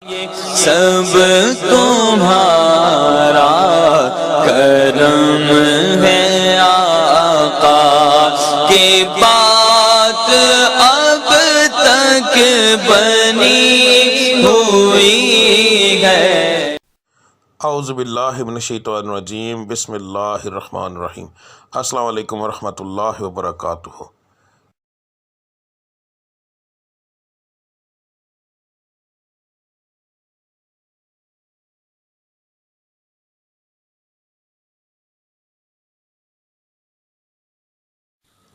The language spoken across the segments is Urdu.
سب تمہارا کرم ہے آقا کی بات اب تک بنی ہوئی ہے۔ اعوذ باللہ من الشیطان الرجیم، بسم اللہ الرحمن الرحیم۔ السلام علیکم ورحمۃ اللہ وبرکاتہ۔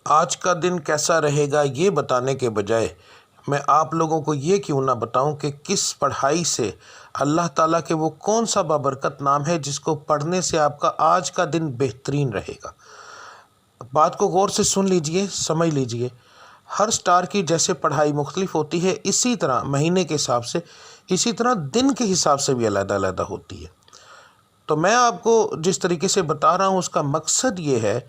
آج کا دن کیسا رہے گا یہ بتانے کے بجائے میں آپ لوگوں کو یہ کیوں نہ بتاؤں کہ کس پڑھائی سے اللہ تعالیٰ کے وہ کون سا بابرکت نام ہے جس کو پڑھنے سے آپ کا آج کا دن بہترین رہے گا۔ بات کو غور سے سن لیجئے، سمجھ لیجئے۔ ہر سٹار کی جیسے پڑھائی مختلف ہوتی ہے، اسی طرح مہینے کے حساب سے، اسی طرح دن کے حساب سے بھی علیحدہ علیحدہ ہوتی ہے۔ تو میں آپ کو جس طریقے سے بتا رہا ہوں اس کا مقصد یہ ہے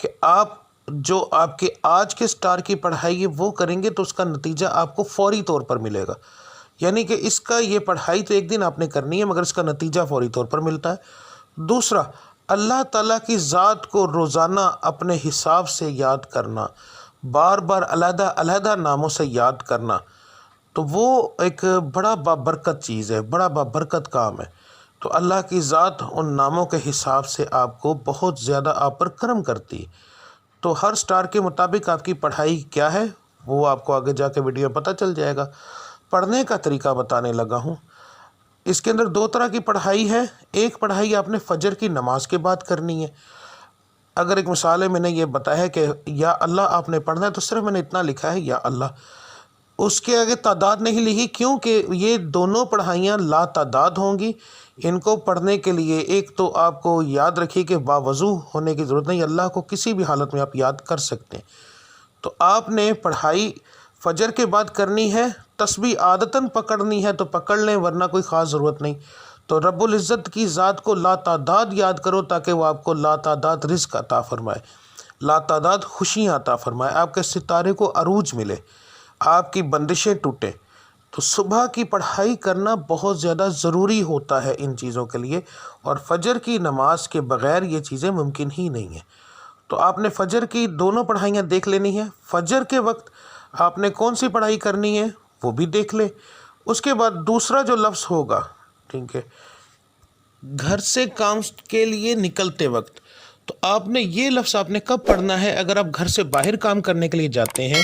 کہ آپ جو آپ کے آج کے سٹار کی پڑھائی ہے وہ کریں گے تو اس کا نتیجہ آپ کو فوری طور پر ملے گا۔ یعنی کہ اس کا یہ پڑھائی تو ایک دن آپ نے کرنی ہے مگر اس کا نتیجہ فوری طور پر ملتا ہے۔ دوسرا، اللہ تعالیٰ کی ذات کو روزانہ اپنے حساب سے یاد کرنا، بار بار علیحدہ علیحدہ ناموں سے یاد کرنا، تو وہ ایک بڑا بابرکت چیز ہے، بڑا بابرکت کام ہے۔ تو اللہ کی ذات ان ناموں کے حساب سے آپ کو بہت زیادہ آپ پر کرم کرتی ہے۔ تو ہر سٹار کے مطابق آپ کی پڑھائی کیا ہے وہ آپ کو آگے جا کے ویڈیو میں پتہ چل جائے گا۔ پڑھنے کا طریقہ بتانے لگا ہوں۔ اس کے اندر دو طرح کی پڑھائی ہے۔ ایک پڑھائی آپ نے فجر کی نماز کے بعد کرنی ہے۔ اگر ایک مثال ہے، میں نے یہ بتایا ہے کہ یا اللہ آپ نے پڑھنا ہے تو صرف میں نے اتنا لکھا ہے یا اللہ، اس کے آگے تعداد نہیں لکھی کیونکہ یہ دونوں پڑھائیاں لا تعداد ہوں گی۔ ان کو پڑھنے کے لیے ایک تو آپ کو یاد رکھیے کہ باوضو ہونے کی ضرورت نہیں، اللہ کو کسی بھی حالت میں آپ یاد کر سکتے ہیں۔ تو آپ نے پڑھائی فجر کے بعد کرنی ہے، تسبیح عادتاً پکڑنی ہے تو پکڑ لیں ورنہ کوئی خاص ضرورت نہیں۔ تو رب العزت کی ذات کو لا تعداد یاد کرو تاکہ وہ آپ کو لا تعداد رزق عطا فرمائے، لا تعداد خوشیاں عطا فرمائے، آپ کے ستارے کو عروج ملے، آپ کی بندشیں ٹوٹیں۔ تو صبح کی پڑھائی کرنا بہت زیادہ ضروری ہوتا ہے ان چیزوں کے لیے، اور فجر کی نماز کے بغیر یہ چیزیں ممکن ہی نہیں ہیں۔ تو آپ نے فجر کی دونوں پڑھائیاں دیکھ لینی ہے۔ فجر کے وقت آپ نے کون سی پڑھائی کرنی ہے وہ بھی دیکھ لیں۔ اس کے بعد دوسرا جو لفظ ہوگا، ٹھیک ہے، گھر سے کام کے لیے نکلتے وقت، تو آپ نے یہ لفظ آپ نے کب پڑھنا ہے؟ اگر آپ گھر سے باہر کام کرنے کے لیے جاتے ہیں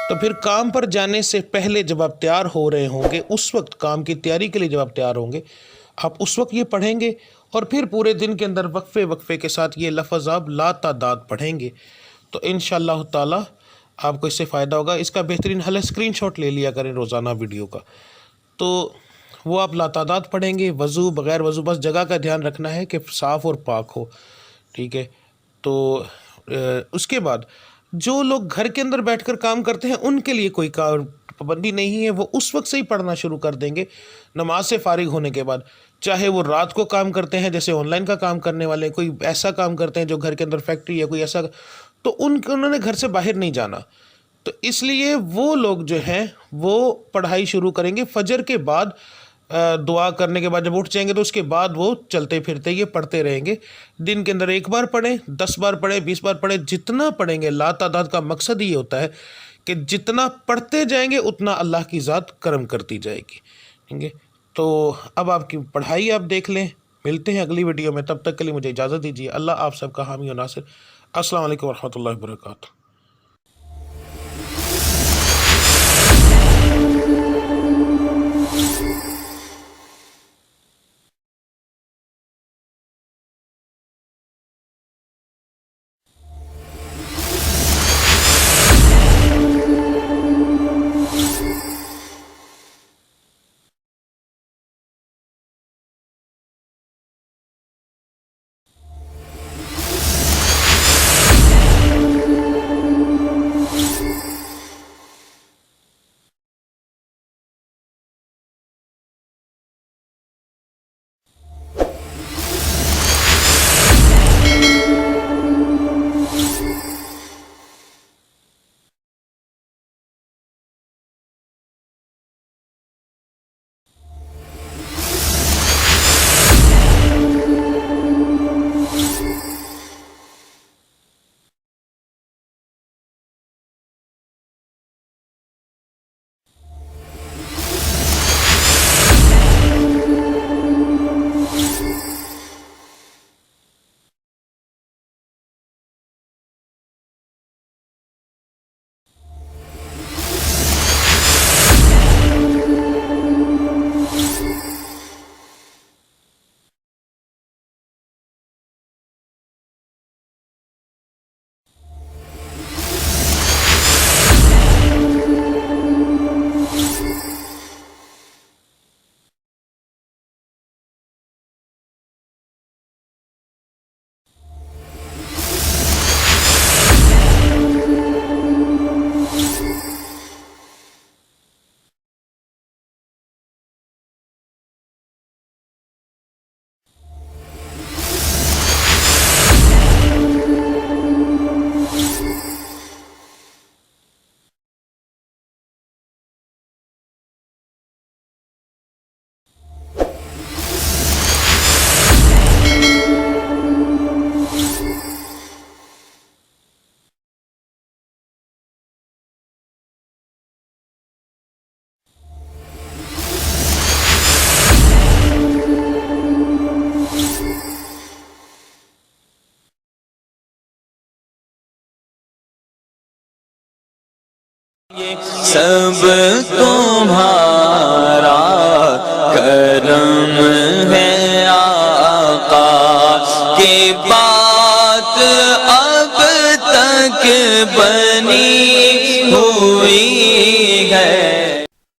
تو پھر کام پر جانے سے پہلے جب آپ تیار ہو رہے ہوں گے، اس وقت کام کی تیاری کے لیے جب آپ تیار ہوں گے، آپ اس وقت یہ پڑھیں گے، اور پھر پورے دن کے اندر وقفے وقفے کے ساتھ یہ لفظ آپ لا تعداد پڑھیں گے۔ تو انشاءاللہ تعالی آپ کو اس سے فائدہ ہوگا۔ اس کا بہترین حل ہے اسکرین شاٹ لے لیا کریں روزانہ ویڈیو کا، تو وہ آپ لا تعداد پڑھیں گے، وضو بغیر وضو، بس جگہ کا دھیان رکھنا ہے کہ صاف اور پاک ہو، ٹھیک ہے۔ تو اس کے بعد جو لوگ گھر کے اندر بیٹھ کر کام کرتے ہیں ان کے لیے کوئی پابندی نہیں ہے، وہ اس وقت سے ہی پڑھنا شروع کر دیں گے نماز سے فارغ ہونے کے بعد، چاہے وہ رات کو کام کرتے ہیں جیسے آن لائن کا کام کرنے والے، کوئی ایسا کام کرتے ہیں جو گھر کے اندر فیکٹری یا کوئی ایسا، تو انہوں نے گھر سے باہر نہیں جانا، تو اس لیے وہ لوگ جو ہیں وہ پڑھائی شروع کریں گے فجر کے بعد۔ دعا کرنے کے بعد جب اٹھ جائیں گے تو اس کے بعد وہ چلتے پھرتے یہ پڑھتے رہیں گے۔ دن کے اندر 1 بار پڑھیں، 10 بار پڑھیں، 20 بار پڑھیں، جتنا پڑھیں گے۔ لا تعداد کا مقصد یہ ہوتا ہے کہ جتنا پڑھتے جائیں گے اتنا اللہ کی ذات کرم کرتی جائے گی، ٹھیک ہے۔ تو اب آپ کی پڑھائی آپ دیکھ لیں۔ ملتے ہیں اگلی ویڈیو میں، تب تک کے لیے مجھے اجازت دیجیے۔ اللہ آپ سب کا حامی و ناصر۔ السلام علیکم ورحمۃ اللہ وبرکاتہ۔ سب تو